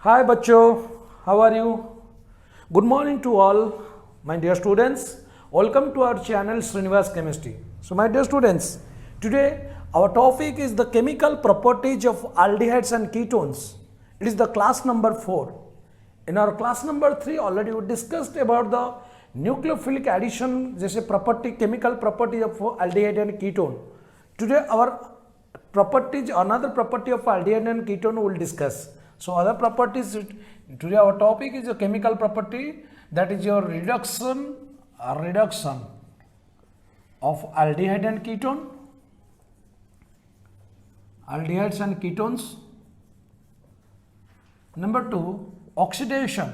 Hi बच्चों, how are you? Good morning to all my dear students. Welcome to our channel Srinivas Chemistry. So my dear students, today our topic is the chemical properties of aldehydes and ketones. It is the class number 4. In our class number 3 already we discussed about the nucleophilic addition जैसे property, chemical property of aldehyde and ketone. Today our properties, another property of aldehyde and ketone we will discuss. So other properties, today our topic is a chemical property, that is your reduction of aldehyde and ketone, aldehydes and ketones. Number 2, oxidation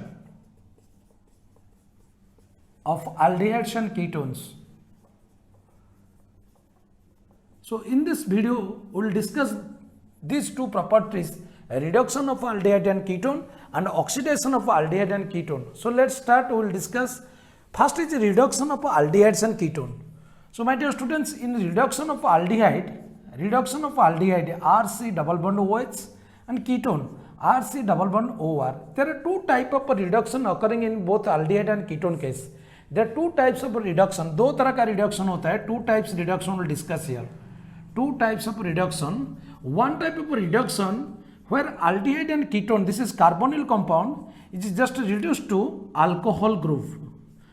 of aldehydes and ketones. So in this video we will discuss these two properties, a reduction of aldehyde and ketone and oxidation of aldehyde and ketone. So let's start. We will discuss. First is reduction of aldehydes and ketone. So my dear students, in reduction of aldehyde RC double bond OH and ketone RC double bond OR. There are two types of reduction occurring in both aldehyde and ketone case. There are two types of reduction. दो तरह का reduction होता है. Two types reduction will discuss here. Two types of reduction. One type of reduction where aldehyde and ketone, this is carbonyl compound, it is just reduced to alcohol group.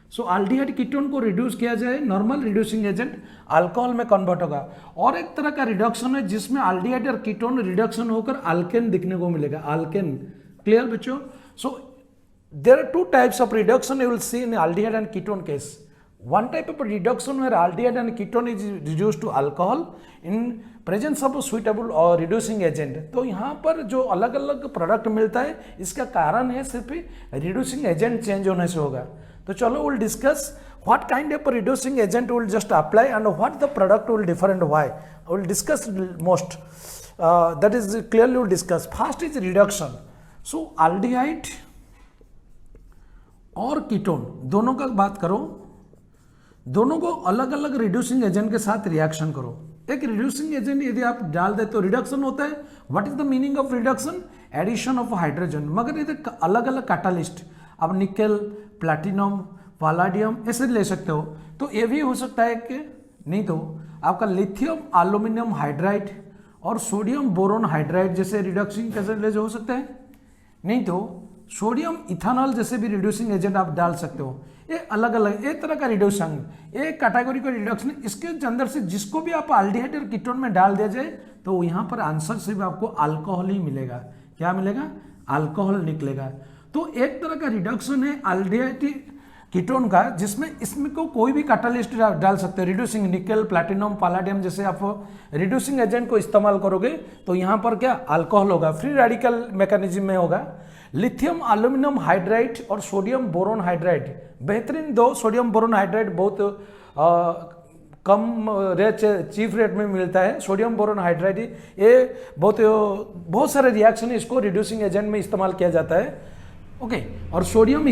So aldehyde ketone को reduce किया जाए, normal reducing agent alcohol में convert होगा. और एक तरह का reduction है जिसमें aldehyde और ketone reduction होकर alkane दिखने को मिलेगा. Alkane, clear बच्चों? So there are two types of reduction you will see in aldehyde and ketone case. One type of reduction where aldehyde and ketone is reduced to alcohol in presence of suitable or reducing agent. तो यहाँ पर जो अलग अलग product मिलता है इसका कारण है सिर्फ reducing agent चेंज होने से होगा. तो चलो we'll discuss what kind of reducing agent will just apply and what the product will differ and why. We'll discuss most. That is clearly we'll discuss. First is reduction. So aldehyde और ketone दोनों का बात करो, दोनों को अलग अलग reducing agent के साथ रिएक्शन करो. एक रिड्यूसिंग एजेंट यदि आप डाल दे तो रिडक्शन होता है. What is the meaning of reduction? Addition of hydrogen. मगर ये अलग अलग कैटालिस्ट, अब निकेल, प्लैटिनम, पैलेडियम ऐसे ले सकते हो. तो ये भी हो सकता है कि नहीं तो आपका लिथियम एल्यूमिनियम हाइड्राइड और सोडियम बोरोन हाइड्राइड जैसे रिडक्सिंग एजेंट हो सकते हैं. नहीं तो सोडियम इथानॉल जैसे भी रिड्यूसिंग एजेंट आप डाल सकते हो. ये अलग अलग एक तरह का रिड्यूसन, एक कैटेगरी का रिडक्शन. इसके अंदर से जिसको भी आप aldehyde और कीटोन में डाल दिया जाए तो यहाँ पर आंसर सिर्फ आपको अल्कोहल ही मिलेगा. क्या मिलेगा? अल्कोहल निकलेगा. तो एक तरह का रिडक्शन है aldehyde कीटोन का जिसमें इसमें को कोई भी कैटालिस्ट डाल सकते हैं. रिड्यूसिंग निकेल, प्लैटिनम, पैलेडियम जैसे आप रिड्यूसिंग एजेंट को इस्तेमाल करोगे तो यहाँ पर क्या अल्कोहल होगा, फ्री रेडिकल मैकेनिज्म में होगा. लिथियम एल्यूमिनियम हाइड्राइड और सोडियम बोरोन हाइड्राइड बेहतरीन दो. सोडियम बोरोन हाइड्राइड बहुत कम रेट, चीफ रेट में मिलता है. सोडियम बोरोन हाइड्राइड ये बहुत सारे रिएक्शन इसको रिड्यूसिंग एजेंट में इस्तेमाल किया जाता है. ओके. और सोडियम और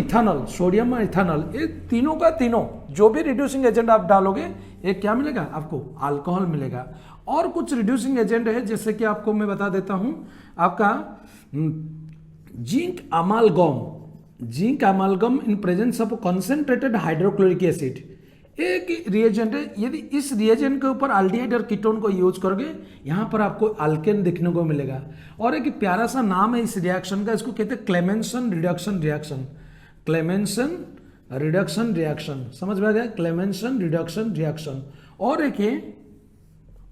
इथानॉल ये तीनों का तीनों जो भी रिड्यूसिंग एजेंट आप डालोगे ये क्या मिलेगा आपको? अल्कोहल मिलेगा. और कुछ रिड्यूसिंग एजेंट है जैसे कि आपको मैं बता देता हूं. आपका zinc अमालगम in presence of concentrated hydrochloric acid एक रिएजेंट है. यदि इस रिएजेंट के ऊपर aldehyde और कीटोन को यूज करोगे यहाँ पर आपको अल्केन दिखने को मिलेगा. और एक प्यारा सा नाम है इस रिएक्शन का, इसको कहते हैं क्लेमेंसन रिडक्शन रिएक्शन. समझ में आ गया? Clemmensen reduction reaction.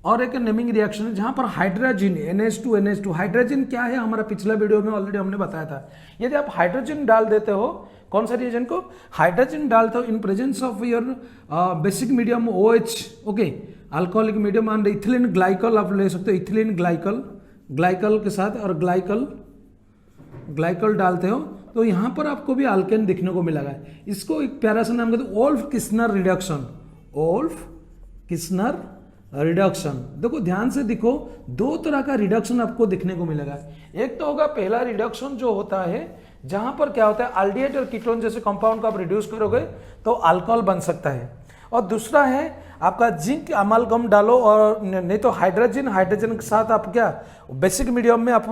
और एक नेमिंग रिएक्शन है जहां पर हाइड्रोजन NH2 हाइड्रोजन क्या है हमारा पिछला वीडियो में ऑलरेडी हमने बताया था. यदि आप हाइड्रोजन डाल देते हो, कौन सा रिएजेंट को? हाइड्रोजन डालते हो in presence of your basic medium OH, okay, alcoholic medium and ethylene glycol आप ले सकते हो. इथिलीन ग्लाइकल के साथ और ग्लाइकल डालते हो तो यहाँ पर आपको भी अल्केन दिखने को मिलेगा. इसको एक प्यारा सा नाम कहते हैं ओल्फ किस्नर रिडक्शन. देखो ध्यान से देखो, दो तरह का रिडक्शन आपको दिखने को मिलेगा. एक तो होगा पहला रिडक्शन जो होता है जहां पर क्या होता है aldehyde और कीटोन जैसे कंपाउंड को आप रिड्यूस करोगे तो अल्कोहल बन सकता है. और दूसरा है आपका जिंक अमालगम डालो और नहीं तो हाइड्रोजन के साथ आप क्या बेसिक मीडियम में आप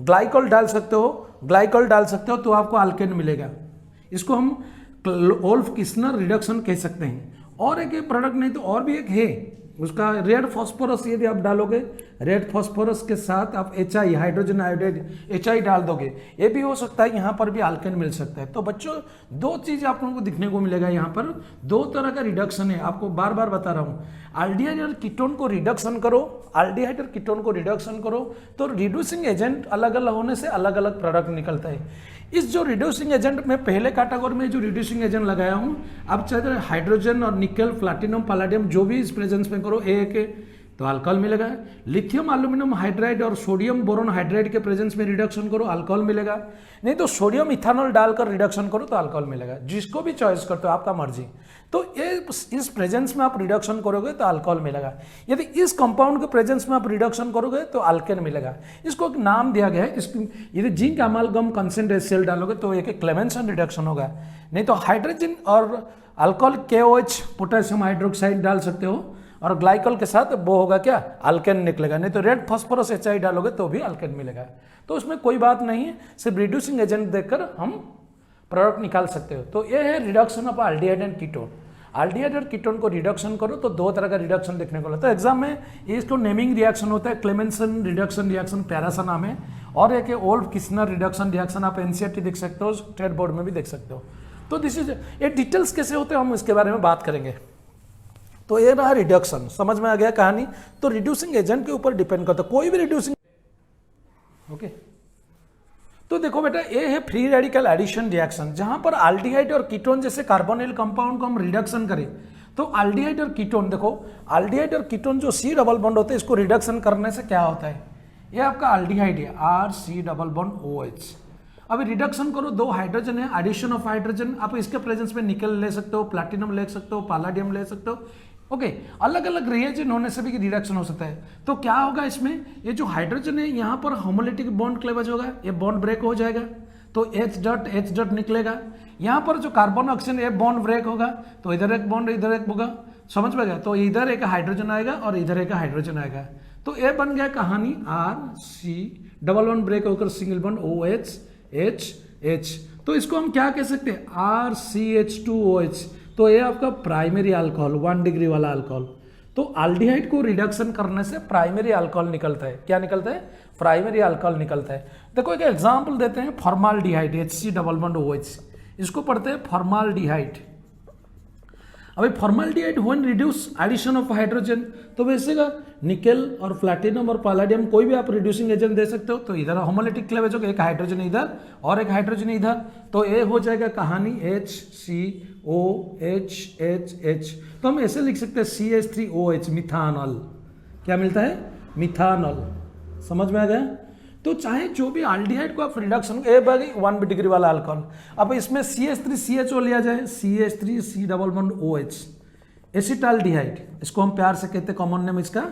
ग्लाइकॉल डाल सकते हो. ग्लाइकॉल डाल सकते हो तो आपको अल्केन मिलेगा। इसको हम वोल्फ किस्नर रिडक्शन कह सकते हैं। और एक प्रोडक्ट नहीं तो और भी एक है, उसका रेड फॉस्फोरस यदि आप डालोगे, रेड फॉस्फोरस के साथ आप HI हाइड्रोजन आयोडाइड HI डाल दोगे, ये भी हो सकता है, यहाँ पर भी अल्केन मिल सकता है। तो बच्चों दो चीज आप लोगों को दिखने को मिलेगा, यहाँ पर दो तरह का रिडक्शन है, आपको बार बार बता रहा हूँ। अल्डिहाइड और कीटोन को रिडक्शन करो, अल्डिहाइड और कीटोन को रिडक्शन करो तो रिड्यूसिंग एजेंट अलग अलग होने से अलग अलग प्रोडक्ट निकलता है। इस जो रिड्यूसिंग एजेंट में पहले कैटेगरी में जो रिड्यूसिंग एजेंट लगाया हूं, अब चाहे हाइड्रोजन और निकल, प्लैटिनम, पैलेडियम जो भी इस प्रेजेंस में करो एक तो अल्कोहल मिलेगा। लिथियम एल्यूमिनियम हाइड्राइड और सोडियम बोरोन हाइड्राइड के प्रेजेंस में रिडक्शन करो अल्कोहल मिलेगा, नहीं तो सोडियम इथेनॉल डालकर रिडक्शन करो तो अल्कोहल मिलेगा। जिसको भी चॉइस करते हो आपका मर्जी। तो ये इस प्रेजेंस में आप रिडक्शन करोगे तो अल्कोहल मिलेगा। यदि इस कंपाउंड के प्रेजेंस में आप रिडक्शन करोगे तो अल्केन मिलेगा। इसको एक नाम दिया गया है, यदि जिंक अमालगम कंसेंट्रेट सेल डालोगे तो एक क्लेमेंसन रिडक्शन होगा, नहीं तो हाइड्रोजन और अल्कोहल KOH पोटेशियम हाइड्रोक्साइड डाल सकते हो और ग्लाइकॉल के साथ वो होगा क्या, अल्केन निकलेगा। नहीं तो रेड फॉस्फोरस HI डालोगे तो भी अल्केन मिलेगा। तो उसमें कोई बात नहीं है, सिर्फ रिड्यूसिंग एजेंट देखकर हम प्रोडक्ट निकाल सकते हो। तो ये है reduction of aldehyde and ketone. Aldehyde और कीटोन को रिडक्शन करो तो दो तरह का रिडक्शन देखने को मिलता है। एग्जाम में इसको नेमिंग रिएक्शन होता है, क्लेमेंसन रिडक्शन रिएक्शन प्यारा सा नाम है, और एक वोल्फ किस्नर रिडक्शन रिएक्शन आप NCERT देख सकते हो, स्टेट बोर्ड में भी देख सकते हो। तो दिस इज ये डिटेल्स कैसे होते हैं हम इसके बारे में बात करेंगे। तो ये रहा रिडक्शन, समझ में आ गया कहानी। तो रिड्यूसिंग एजेंट के ऊपर डिपेंड करता है कोई भी रिड्यूसिंग। ओके तो देखो बेटा, ये है फ्री रेडिकल एडिशन रिएक्शन, जहां पर अल्डिहाइड और कीटोन जैसे कार्बोनिल कंपाउंड को हम रिडक्शन करें तो अल्डिहाइड और कीटोन, देखो अल्डिहाइड और कीटोन जो C डबल बॉन्ड होते हैं, इसको रिडक्शन करने से क्या होता है, ये आपका अल्डिहाइड है RC डबल बॉन्ड OH। अभी रिडक्शन करो, दो हाइड्रोजन है, एडिशन ऑफ हाइड्रोजन, आप इसके प्रेजेंस में निकल ले सकते हो, प्लैटिनम ले सकते हो, पैलेडियम ले सकते हो। ओके अलग अलग रिएजेंट होने से भी रिडक्शन हो सकता है। तो क्या होगा इसमें, ये जो हाइड्रोजन है यहाँ पर होमोलिटिक बॉन्ड क्लेवेज होगा, ये बॉन्ड ब्रेक हो जाएगा तो H डॉट निकलेगा। यहाँ पर जो कार्बन ऑक्सीजन ये बॉन्ड ब्रेक होगा तो इधर एक बॉन्ड इधर एक होगा, समझ में गया। तो इधर एक हाइड्रोजन आएगा और इधर एक हाइड्रोजन आएगा, तो ये बन गया कहानी RC डबल बॉन्ड ब्रेक होकर सिंगल बॉन्ड OH। तो इसको हम क्या कह सकते हैं, RCH2OH। तो ये आपका प्राइमरी अल्कोहल 1 डिग्री वाला अल्कोहल। तो अल्डिहाइड को रिडक्शन करने से प्राइमरी अल्कोहल निकलता है। क्या निकलता है, प्राइमरी अल्कोहल निकलता है। देखो एक एग्जांपल देते हैं, formaldehyde HC double bond OH, इसको पढ़ते हैं फॉर्माल्डिहाइड। अभी formaldehyde when reduce addition of hydrogen, तो वैसे का निकेल और प्लैटिनम और पैलेडियम कोई भी आप रिड्यूसिंग एजेंट दे सकते हो। तो इधर होमोलिटिक क्लेवेज होगा, एक हाइड्रोजन इधर और एक हाइड्रोजन इधर, तो ये हो जाएगा कहानी HCOHH। तो हम ऐसे लिख सकते हैं CH3OH मिथानॉल। क्या मिलता है, मिथानॉल। समझ में आ गया। तो चाहे जो भी अल्डिहाइड को आप रिडक्शन 1 डिग्री वाला अल्कोहल, अब इसमें CH3CHO लिया जाए, CH3C double bond OH, acetaldehyde, इसको हम प्यार से कहते हैं, कॉमन नेम इसका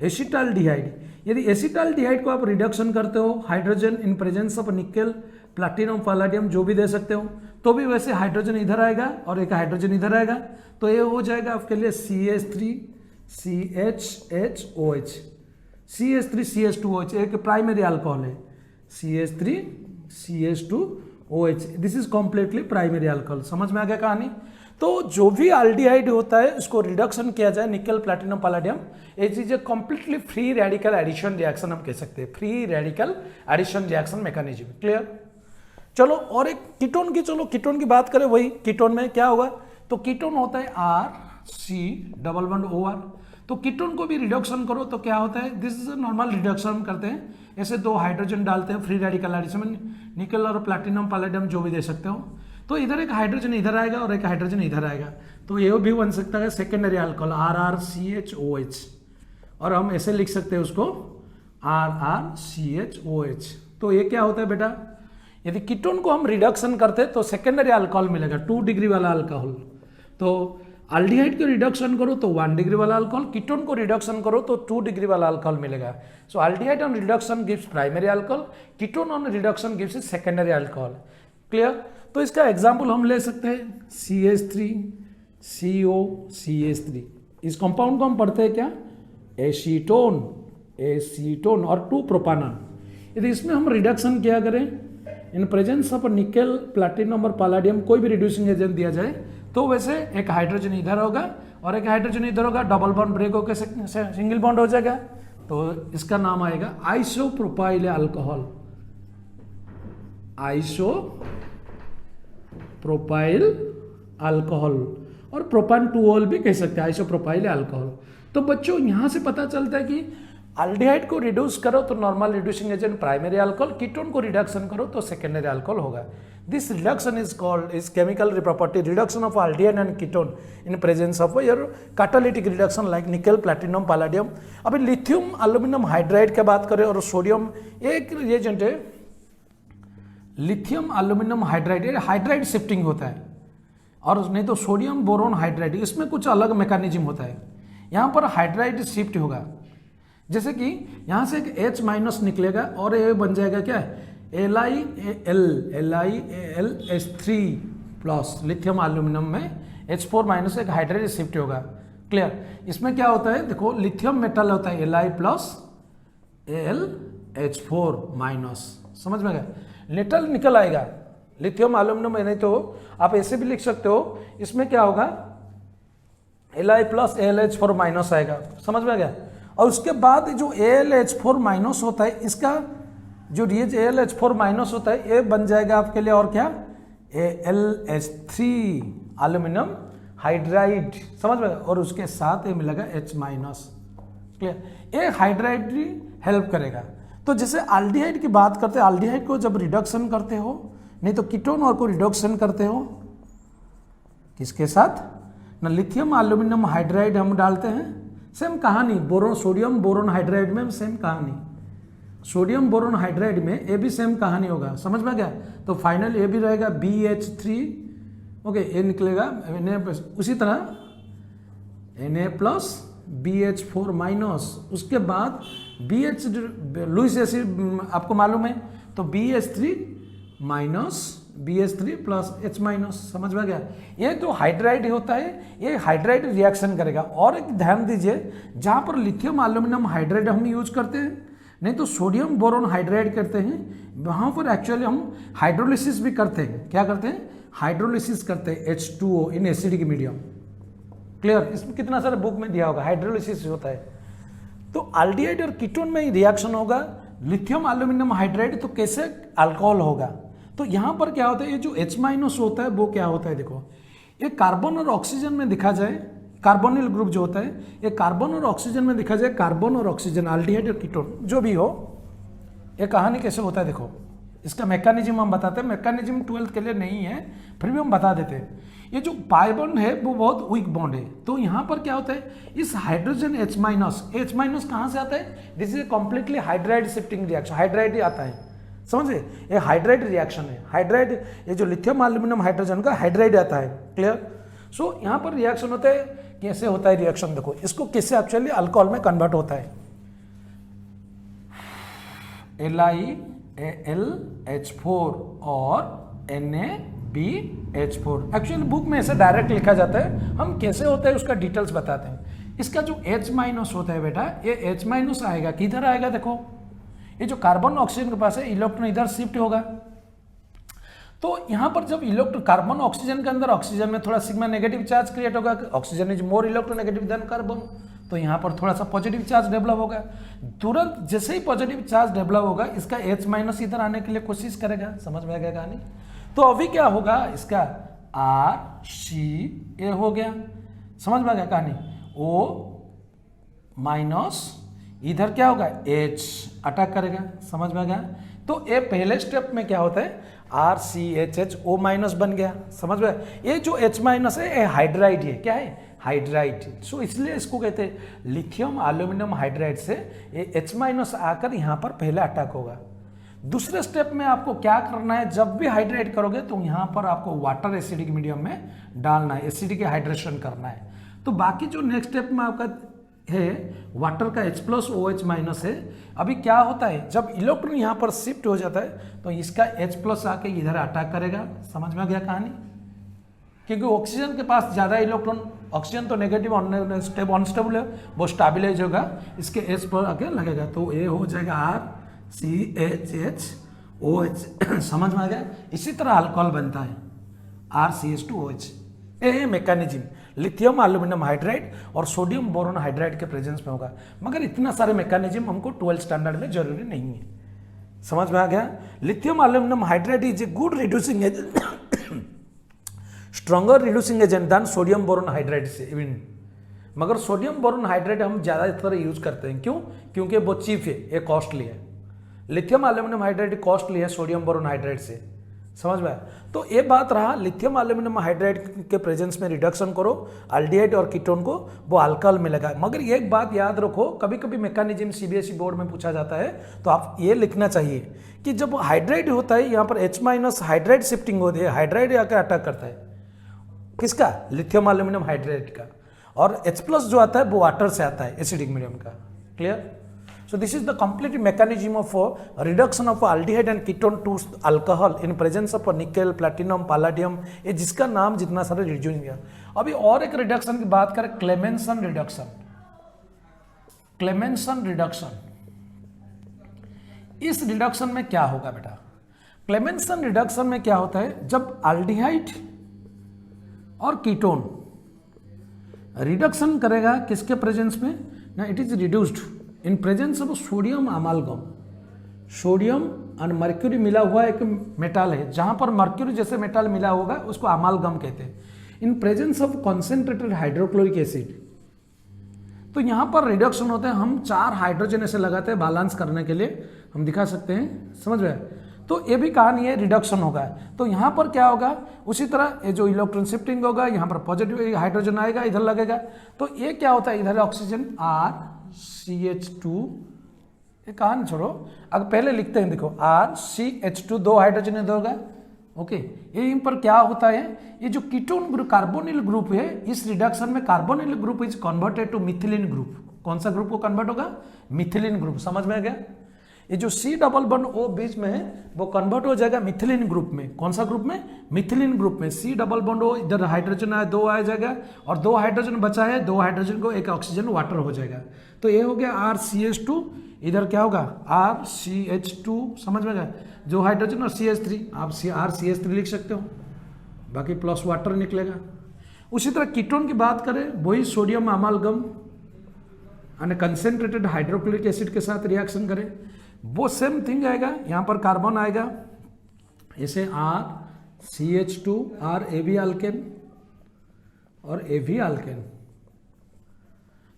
एसिटाल्डिहाइड। यदि एसिटाल्डिहाइड को आप रिडक्शन करते हो hydrogen in presence of nickel, platinum, palladium जो भी दे सकते हो, तो भी वैसे हाइड्रोजन इधर आएगा और एक हाइड्रोजन इधर आएगा, तो ये हो जाएगा आपके लिए CH3CHHOH। CH3CH2OH एक प्राइमरी अल्कोहल है, CH3CH2OH, this is completely primary alcohol. समझ में आ गया कहानी। तो जो भी अल्डिहाइड होता है इसको रिडक्शन किया जाए निकेल, प्लैटिनम, पैलेडियम, ये चीजें completely free radical addition reaction हम कह सकते हैं, free radical addition reaction mechanism. Clear. चलो और एक कीटोन की, चलो कीटोन की बात करें। वही कीटोन में क्या होगा, तो कीटोन होता है RC डबल बॉन्ड OR। तो कीटोन को भी रिडक्शन करो तो क्या होता है, दिस इज नॉर्मल रिडक्शन हम करते हैं, ऐसे दो हाइड्रोजन डालते हैं, फ्री रेडिकल एडिशन में निकेल और प्लैटिनम, पैलेडियम जो भी दे सकते हो। तो इधर एक हाइड्रोजन इधर आएगा और एक हाइड्रोजन इधर आएगा, तो ये भी बन सकता है सेकेंडरी अल्कोहल RRCHOH, और हम ऐसे लिख सकते हैं उसको RRCHOH। तो ये क्या होता है बेटा, यदि कीटोन को हम रिडक्शन करते हैं तो सेकेंडरी अल्कोहल मिलेगा 2 डिग्री वाला अल्कोहल। तो अल्डिहाइड को रिडक्शन करो तो 1 डिग्री वाला अल्कोहल, कीटोन को रिडक्शन करो तो 2 डिग्री वाला अल्कोहल मिलेगा। So aldehyde on reduction gives primary alcohol, ketone on reduction gives secondary alcohol. Clear. तो इसका एग्जांपल हम ले सकते हैं CH3COCH3। इस कंपाउंड को हम पढ़ते हैं क्या, एसीटोन और 2 प्रोपानॉन। यदि इसमें हम रिडक्शन किया करें इन प्रेजेंस ऑफ निकेल प्लैटिनम और पैलेडियम कोई भी रिड्यूसिंग एजेंट दिया जाए तो वैसे एक हाइड्रोजन इधर होगा और एक हाइड्रोजन इधर होगा, डबल बॉन्ड ब्रेक होकर सिंगल बॉन्ड हो जाएगा, तो इसका नाम आएगा आइसोप्रोपाइल अल्कोहल। आइसोप्रोपाइल अल्कोहल और प्रोपान-2-ऑल भी कह सकते हैं, आइसोप्रोपाइल अल्कोहल। तो बच्चों यहां से पता चलता है कि अल्डिहाइड को रिड्यूस करो तो normal reducing agent primary alcohol, ketone को रिडक्शन करो तो सेकेंडरी अल्कोहल होगा। This reduction is called is chemical property reduction of aldehyde and ketone in presence of your catalytic reduction like nickel platinum palladium. अभी lithium aluminium hydride की बात करें और sodium एक रिएजेंट है, lithium aluminium hydride, hydride shifting होता है, और नहीं तो सोडियम बोरोन हाइड्राइड, इसमें कुछ अलग मैकेनिज्म होता है। यहाँ पर हाइड्राइड शिफ्ट होगा, जैसे कि यहाँ से एक H माइनस निकलेगा और ये बन जाएगा क्या, LiAlH3 प्लस, लिथियम एल्यूमिनियम में H4 माइनस एक हाइड्राइड शिफ्ट होगा। क्लियर? इसमें क्या होता है, देखो लिथियम मेटल होता है Li प्लस AlH4 माइनस, समझ में गया, मेटल निकल आएगा लिथियम एल्यूमिनियम में, नहीं तो आप ऐसे भी लिख सकते हो, इसमें क्या होगा Li प्लस AlH4 माइनस आएगा, समझ में गया। और उसके बाद जो AlH4 माइनस होता है, इसका जो रिएज AlH4 माइनस होता है ये बन जाएगा आपके लिए और क्या, AlH3 एल्यूमिनियम हाइड्राइड, समझ में, और उसके साथ ये मिलेगा H माइनस। क्लियर? ये हाइड्राइड हेल्प करेगा। तो जैसे एल्डिहाइड की बात करते हैं, एल्डिहाइड को जब रिडक्शन करते हो, नहीं तो कीटोन और को रिडक्शन करते हो किसके साथ ना, लिथियम एल्यूमिनियम हाइड्राइड हम डालते हैं, सेम कहानी बोरोन सोडियम बोरोन हाइड्राइड में सेम कहानी, सोडियम बोरोन हाइड्राइड में ये भी सेम कहानी होगा, समझ में गया। तो फाइनल ये भी रहेगा BH3, ओके, ये निकलेगा उसी तरह Na प्लस BH4 माइनस, उसके बाद BH लुईस एसिड आपको मालूम है, तो BH3 minus BH3 plus H minus, समझ में गया। ये जो हाइड्राइड होता है ये हाइड्राइड रिएक्शन करेगा। और एक ध्यान दीजिए, जहाँ पर लिथियम एल्यूमिनियम हाइड्राइड हम यूज करते हैं, नहीं तो सोडियम बोरोन हाइड्राइड करते हैं, वहाँ पर एक्चुअली हम हाइड्रोलिसिस भी करते हैं। क्या करते हैं? हाइड्रोलिसिस करते हैं H2O in acidic medium. Clear? इसमें कितना सारा बुक में दिया होगा, हाइड्रोलिसिस होता है। तो एल्डिहाइड और कीटोन में रिएक्शन होगा, लिथियम एल्यूमिनियम हाइड्राइड तो कैसे अल्कोहल होगा। तो यहाँ पर क्या होता है, ये जो H माइनस होता है वो क्या होता है, देखो ये कार्बन और ऑक्सीजन में दिखा जाए, कार्बोनिल ग्रुप जो होता है, ये कार्बन और ऑक्सीजन में दिखा जाए, कार्बन और ऑक्सीजन एल्डिहाइड और कीटोन जो भी हो, ये कहानी कैसे होता है देखो, इसका मैकेनिज्म हम बताते हैं। मैकेनिज्म 12th के लिए नहीं है, फिर भी हम बता देते हैं। ये जो पाई बॉन्ड है वो बहुत वीक बॉन्ड है, तो यहाँ पर क्या होता है, इस हाइड्रोजन H माइनस कहाँ से आता है, this is a completely hydride shifting reaction, hydride ही आता है, समझे, ये हाइड्राइड रिएक्शन है। हाइड्राइड ये जो लिथियम एल्यूमिनियम हाइड्रोजन का हाइड्राइड आता है। क्लियर? सो यहाँ पर रिएक्शन होता है, कैसे होता है रिएक्शन देखो, इसको कैसे एक्चुअली अल्कोहल में कन्वर्ट होता है। LiAlH4 और NaBH4, एक्चुअली बुक में ऐसे डायरेक्ट लिखा जाता है, हम कैसे होता है उसका डिटेल्स बताते हैं। इसका जो H माइनस होता है बेटा, ये H माइनस आएगा, किधर आएगा देखो, ये जो कार्बन ऑक्सीजन के पास है, इलेक्ट्रॉन इधर शिफ्ट होगा। तो यहाँ पर जब इलेक्ट्रॉन कार्बन ऑक्सीजन के अंदर, ऑक्सीजन में थोड़ा सिग्मा नेगेटिव चार्ज क्रिएट होगा, oxygen is more electronegative than carbon, तो यहाँ पर थोड़ा सा पॉजिटिव चार्ज डेवलप होगा। तुरंत जैसे ही पॉजिटिव चार्ज डेवलप होगा, इसका H माइनस इधर आने के लिए कोशिश करेगा, समझ में आ गया कहानी। तो अभी क्या होगा, इसका RCA हो गया, समझ में आ गया कहानी। O माइनस इधर क्या होगा, H अटैक करेगा, समझ में आ गया। तो ये पहले स्टेप में क्या होता है, RCHH O माइनस बन गया, समझ में। ये जो H माइनस है ये हाइड्राइड है, क्या है, हाइड्राइड। सो इसलिए इसको कहते हैं लिथियम एल्यूमिनियम हाइड्राइड से ये H माइनस आकर यहाँ पर पहले अटैक होगा। दूसरे स्टेप में आपको क्या करना है, जब भी हाइड्रेट करोगे तो यहाँ पर आपको वाटर एसिडिक मीडियम में डालना है, एसिडिक हाइड्रेशन करना है। तो बाकी जो नेक्स्ट स्टेप में आपका है वाटर का H प्लस OH माइनस है। अभी क्या होता है, जब इलेक्ट्रॉन यहाँ पर शिफ्ट हो जाता है तो इसका H प्लस आके इधर अटैक करेगा, समझ में आ गया कहानी। क्योंकि ऑक्सीजन के पास ज़्यादा इलेक्ट्रॉन, ऑक्सीजन तो नेगेटिव अनस्टेबल है, वो स्टेबलाइज होगा, इसके H पर आके लगेगा, तो ये हो जाएगा RCHH OH समझ में आ गया। इसी तरह अल्कोहल बनता है RCH2OH। ये मैकेनिज्म लिथियम एल्यूमिनियम हाइड्राइड और सोडियम बोरोन हाइड्राइड के प्रेजेंस में होगा, मगर इतना सारे मैकेनिज्म हमको 12th स्टैंडर्ड में जरूरी नहीं है। समझ में आ गया। Lithium aluminium hydride is a good reducing agent, stronger reducing agent than sodium boron hydride से इवन, मगर सोडियम बोरोन हाइड्राइड हम ज़्यादातर यूज करते हैं। क्यों? क्योंकि वो चीप है, ये कॉस्टली है। लिथियम एल्यूमिनियम हाइड्राइड कॉस्टली है सोडियम बोरोन हाइड्राइड से। समझ में आया। तो ये बात रहा, लिथियम एल्यूमिनियम हाइड्राइड के प्रेजेंस में रिडक्शन करो एल्डिहाइड और कीटोन को, वो अल्कोहल मिलेगा। मगर एक बात याद रखो, कभी कभी मैकेनिज्म सीबीएसई बोर्ड में पूछा जाता है, तो आप ये लिखना चाहिए कि जब हाइड्राइड होता है यहाँ पर H- हाइड्राइड शिफ्टिंग होती है, हाइड्राइड आकर अटैक करता है किसका? लिथियम एल्यूमिनियम हाइड्राइड का। और H+ जो आता है वो वाटर से आता है, एसिडिक मीडियम का। Clear? So this is the complete mechanism of reduction of aldehyde and ketone to alcohol in presence of nickel, platinum, palladium, ये जिसका नाम जितना सारे रिड्यूसिंग है। अभी और एक रिडक्शन की बात करें, क्लेमेंसन रिडक्शन। क्लेमेंसन रिडक्शन, इस रिडक्शन में क्या होगा बेटा? क्लेमेंसन रिडक्शन में क्या होता है, जब एल्डिहाइड और कीटोन रिडक्शन करेगा किसके प्रेजेंस में ना, it is reduced in presence of sodium अमालगम। Sodium और मर्क्यूरी मिला हुआ एक मेटल है, जहां पर मर्क्यूरी जैसे मेटल मिला होगा उसको अमालगम कहते हैं। इन presence of concentrated hydrochloric acid, तो यहां पर रिडक्शन होते हैं। हम 4 हाइड्रोजन ऐसे लगाते हैं बैलेंस करने के लिए, हम दिखा सकते हैं। समझ में? तो ये भी कहानी है, रिडक्शन होगा। तो यहाँ पर क्या होगा, उसी तरह ये जो इलेक्ट्रॉन शिफ्टिंग होगा, यहाँ पर पॉजिटिव हाइड्रोजन आएगा, इधर लगेगा। तो ये क्या होता है, इधर ऑक्सीजन RCH2, ये कहानी छोड़ो, अगर पहले लिखते हैं, देखो RCH2, 2 हाइड्रोजन इधर होगा। ओके, ये इन पर क्या होता है, ये जो कीटोन ग्रुप कार्बोनिल ग्रुप है, इस रिडक्शन में carbonyl group is converted to methylene group. कौन सा ग्रुप को कन्वर्ट होगा? Methylene group. समझ में आ गया? ये जो C डबल बॉन्ड O बीच में है वो कन्वर्ट हो जाएगा मिथिलीन ग्रुप में। कौन सा ग्रुप में? मिथिलीन ग्रुप में। C डबल बॉन्ड O, इधर हाइड्रोजन आया 2 आ जाएगा, और 2 हाइड्रोजन बचा है, 2 हाइड्रोजन को एक ऑक्सीजन वाटर हो जाएगा। तो ये हो गया RCH2, इधर क्या होगा RCH2। समझ में गया? जो हाइड्रोजन और CH3, आप RCH3 लिख सकते हो, बाकी प्लस वाटर निकलेगा। उसी तरह कीटोन की बात करें, वही सोडियम अमालगम यानी कंसेंट्रेटेड हाइड्रोक्लोरिक एसिड के साथ रिएक्शन करें, वो सेम थिंग आएगा। यहाँ पर कार्बन आएगा, इसे RCH2, R AB अल्केन और AB अल्केन,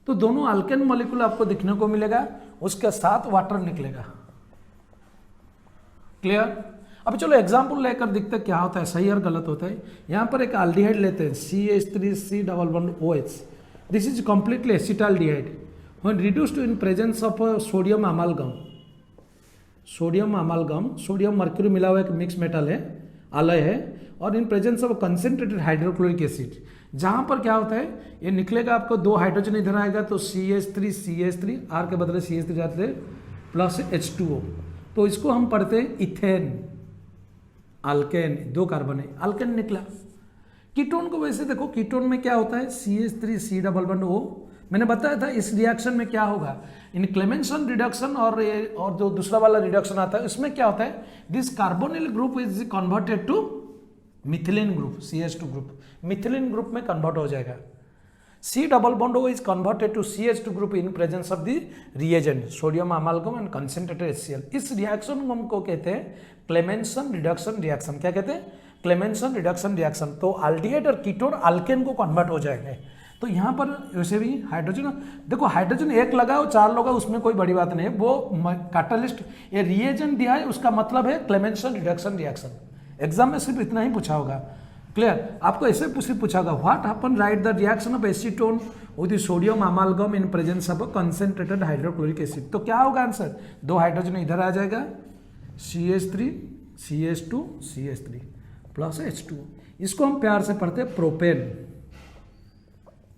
तो दोनों अल्केन मॉलिक्यूल आपको दिखने को मिलेगा, उसके साथ वाटर निकलेगा। क्लियर? अब चलो एग्जाम्पल लेकर दिखते क्या होता है, सही और गलत होता है। यहाँ पर एक एल्डिहाइड लेते हैं, CH3C double bond OH, this is completely acetaldehyde when reduced in presence of sodium अमालगम। Sodium अमालगम, sodium mercury मिला हुआ एक मिक्स मेटल है, अलय है, और इन presence of concentrated hydrochloric acid, जहां पर क्या होता है, ये निकलेगा आपको 2 हाइड्रोजन इधर आएगा, तो CH3 R के बदले CH3 जाते हैं, प्लस H2O। तो इसको हम पढ़ते हैं इथेन अल्केन, 2 कार्बन है, अल्केन निकला। कीटोन को वैसे देखो, कीटोन में क्या होता है, CH3C डबल बॉन्ड O। मैंने बताया था इस रिएक्शन में क्या होगा, इन क्लेमेंसन रिडक्शन और जो दूसरा वाला रिडक्शन आता है, इसमें क्या होता है, this carbonyl group is converted to methylene group, CH2 group, methylene group में कन्वर्ट हो जाएगा। C double bond O is converted to CH2 group in presence of the reagent sodium amalgam and concentrated HCl। इस reaction को हमको कहते हैं Clemmensen reduction reaction. क्या कहते हैं? Clemmensen reduction reaction. तो एल्डिहाइड और कीटोन अल्केन को कन्वर्ट हो जाएंगे। तो यहाँ पर वैसे भी हाइड्रोजन, देखो हाइड्रोजन एक लगा और 4 लगा, उसमें कोई बड़ी बात नहीं है, वो कैटलिस्ट ये रिएजेंट दिया है, उसका मतलब है क्लेमेंसन रिडक्शन रिएक्शन। एग्जाम में सिर्फ इतना ही पूछा होगा। क्लियर? आपको ऐसे पूछा होगा, what happen, right the reaction of acetone with sodium अमालगम in presence of concentrated hydrochloric acid. तो क्या होगा आंसर, 2 हाइड्रोजन इधर आ जाएगा, CH3 CH2 CH3 plus H2। इसको हम प्यार से पढ़ते हैं प्रोपेन।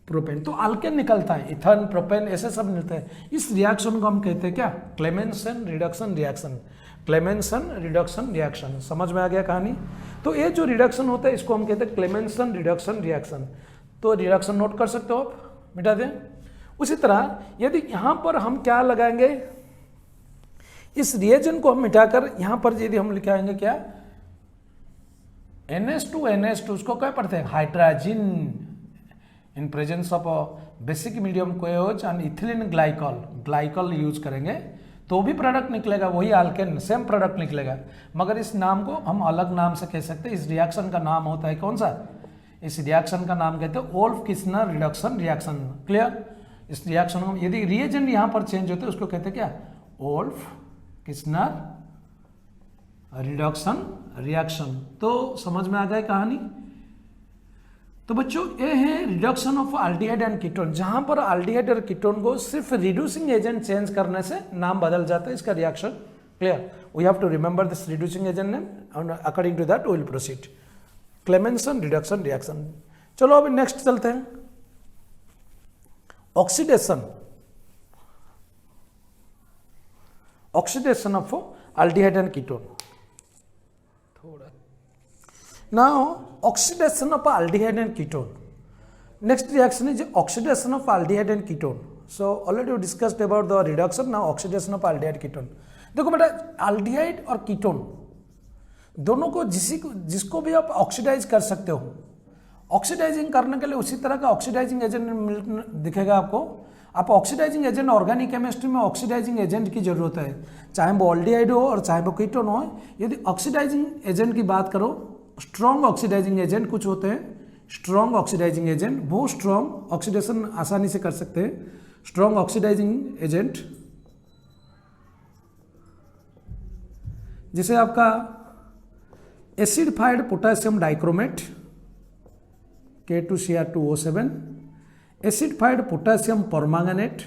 प्रोपेन तो अल्केन निकलता है, इथन, प्रोपेन, ऐसे सब मिलते हैं। इस रिएक्शन को हम कहते हैं क्या, Clemmensen reduction reaction. Clemmensen reduction reaction, समझ में आ गया कहानी? तो ये जो रिडक्शन होता है इसको हम कहते हैं क्लेमेंसन रिडक्शन रिएक्शन। तो रिडक्शन नोट कर सकते हो आप, मिटा दें। उसी तरह यदि यहाँ पर हम क्या लगाएंगे, इस रिएजेंट को हम मिटाकर यहां पर यदि हम लिख आएंगे क्या, NH2 उसको क्या पढ़ते हैं, hydrogen in presence of basic medium KOH and ethylene glycol use करेंगे तो भी प्रोडक्ट निकलेगा, वही अल्केन सेम प्रोडक्ट निकलेगा, मगर इस नाम को हम अलग नाम से कह सकते हैं। इस रिएक्शन का नाम होता है कौन सा, इस रिएक्शन का नाम कहते हैं Wolff Kishner reduction reaction. Clear, इस रिएक्शन को यदि रिएजेंट यहां पर चेंज होते हैं उसको कहते हैं क्या, वोल्फ किस्नर रिडक्शन रिएक्शन। तो समझ में आ गई कहानी। तो बच्चों ये है reduction of aldehyde and ketone, जहां पर अल्डिहाइड और कीटोन को सिर्फ रिड्यूसिंग एजेंट चेंज करने से नाम बदल जाता है इसका reaction. Clear, we have to remember this reducing agent name and according to that we will proceed. Clemmensen reduction reaction. चलो अभी नेक्स्ट चलते हैं, oxidation, oxidation of aldehyde and ketone. Now oxidation of aldehyde and ketone. Next reaction is oxidation of aldehyde and ketone. So already we discussed about the reduction. Now oxidation of aldehyde ketone. देखो बेटा aldehyde और ketone दोनों को जिसको भी आप oxidise कर सकते हो, ऑक्सीडाइजिंग करने के लिए उसी तरह का ऑक्सीडाइजिंग एजेंट दिखेगा आपको। आप ऑक्सीडाइजिंग एजेंट, ऑर्गेनिक केमिस्ट्री में ऑक्सीडाइजिंग एजेंट की जरूरत है, चाहे वो ऑल्डिहाइड हो और चाहे वो कीटोन हो। यदि ऑक्सीडाइजिंग एजेंट की बात करो, स्ट्रॉन्ग ऑक्सीडाइजिंग एजेंट कुछ होते हैं, स्ट्रॉन्ग ऑक्सीडाइजिंग एजेंट, बहुत स्ट्रॉन्ग ऑक्सीडेशन आसानी से कर सकते हैं। स्ट्रॉन्ग ऑक्सीडाइजिंग एजेंट जैसे आपका acidified potassium dichromate K2Cr2O7, acidified potassium permanganate,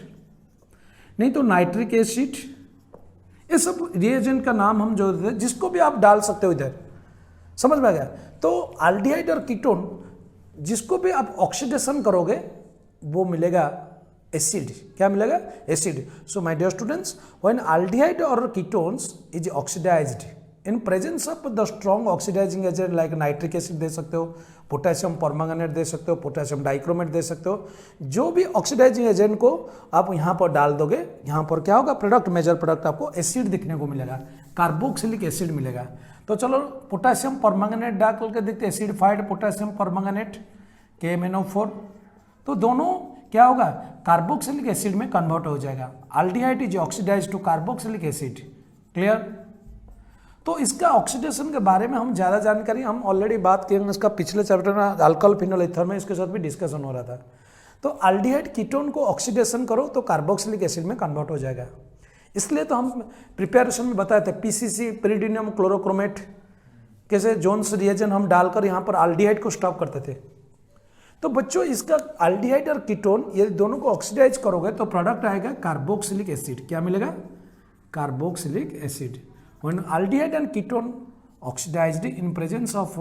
नहीं तो नाइट्रिक एसिड, ये सब रिएजेंट का नाम हम जो जिसको भी आप डाल सकते हो इधर, समझ में आ गया। तो अल्डिहाइड और कीटोन जिसको भी आप ऑक्सीडेशन करोगे वो मिलेगा एसिड। क्या मिलेगा, acid. So my dear students, when aldehyde और ketones is oxidised in presence of the strong oxidising agent like nitric acid दे सकते हो, पोटेशियम परमैंगनेट दे सकते हो, पोटेशियम डाइक्रोमेट दे सकते हो, जो भी ऑक्सीडाइजिंग एजेंट को आप यहाँ पर डाल दोगे, यहाँ पर क्या होगा, प्रोडक्ट, मेजर प्रोडक्ट आपको एसिड दिखने को मिलेगा, कार्बोक्सिलिक एसिड मिलेगा। तो चलो पोटेशियम परमैंगनेट डाल के देखते, एसिडिफाइड पोटेशियम परमैंगनेट KMnO4, तो दोनों क्या होगा, कार्बोक्सिलिक एसिड में कन्वर्ट हो जाएगा। Aldehyde is oxidised to carboxylic acid. Clear. तो इसका ऑक्सीडेशन के बारे में हम ज़्यादा जानकारी हम ऑलरेडी बात किए, इसका पिछले चैप्टर में अल्कोहल फिनोल ईथर में इसके साथ भी डिस्कशन हो रहा था। तो अल्डिहाइड कीटोन को ऑक्सीडेशन करो तो कार्बोक्सिलिक एसिड में कन्वर्ट हो जाएगा। इसलिए तो हम प्रिपरेशन में बताए थे PCC पेरिडिनियम क्लोरोक्रोमेट कैसे जोन्स रिएजेंट हम डालकर यहाँ पर अल्डिहाइड को स्टॉप करते थे। तो बच्चों इसका अल्डिहाइड और कीटोन ये दोनों को ऑक्सीडाइज करोगे तो प्रोडक्ट आएगा कार्बोक्सिलिक एसिड। क्या मिलेगा, carboxylic acid. When aldehyde and ketone oxidised in presence of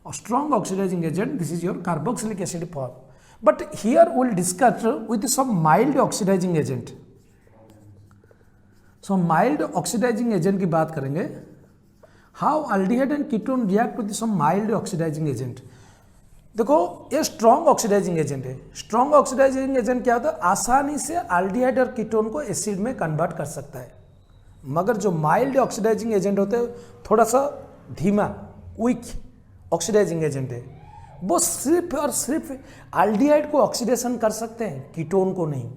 a strong oxidizing agent, this is your carboxylic acid form. But here we will discuss with some mild oxidizing agent. So mild oxidizing agent की बात करेंगे, how aldehyde and ketone react with some mild oxidizing agent. देखो ये strong oxidising agent है। Strong oxidising agent क्या होता है, आसानी से अल्डिहाइड और कीटोन को एसिड में कन्वर्ट कर सकता है। मगर जो माइल्ड ऑक्सीडाइजिंग एजेंट होते हैं थोड़ा सा धीमा, वीक ऑक्सीडाइजिंग एजेंट है, वो सिर्फ और सिर्फ अल्डिहाइड को ऑक्सीडेशन कर सकते हैं, कीटोन को नहीं,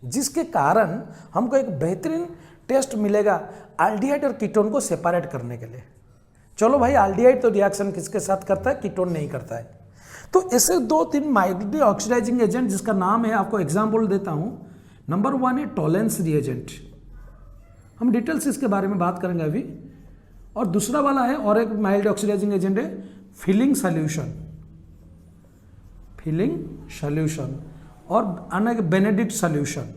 जिसके कारण हमको एक बेहतरीन टेस्ट मिलेगा अल्डिहाइड और कीटोन को सेपरेट करने के लिए। चलो भाई, अल्डिहाइड तो रिएक्शन किसके साथ करता है, कीटोन नहीं करता है। तो ऐसे 2-3 माइल्डली ऑक्सीडाइजिंग एजेंट जिसका नाम है, आपको एग्जाम्पल देता हूं। नंबर 1 है टॉलेंस रिएजेंट, हम डिटेल्स इसके बारे में बात करेंगे अभी। और दूसरा वाला है और एक माइल्ड ऑक्सीडाइजिंग एजेंट है फिलिंग सॉल्यूशन, फिलिंग सॉल्यूशन, और अनेक बेनेडिक्ट सॉल्यूशन,